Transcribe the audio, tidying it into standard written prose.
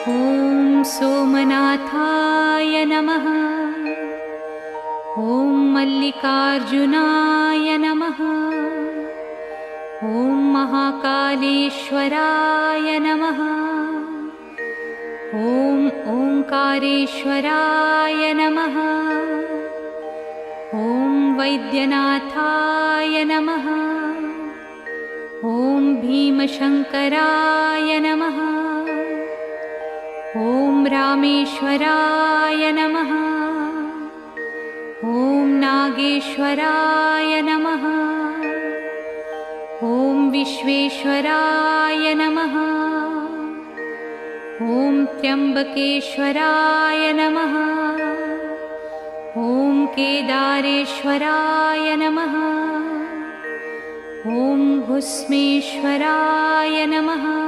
ॐ सोमनाथाय नमः। ॐ मल्लिकार्जुनाय नमः। ॐ महाकालेश्वराय नमः। ॐ ओंकारेश्वराय नमः। ॐ वैद्यनाथाय नमः। ॐ भीमशंकराय नमः। ॐ रामेश्वराय नमः। ॐ नागेश्वराय नमः। ॐ विश्वेश्वराय नमः। ॐ त्र्यंबकेश्वराय नमः। ॐ केदारेश्वराय नमः। ॐ भुस्मेश्वराय नमः।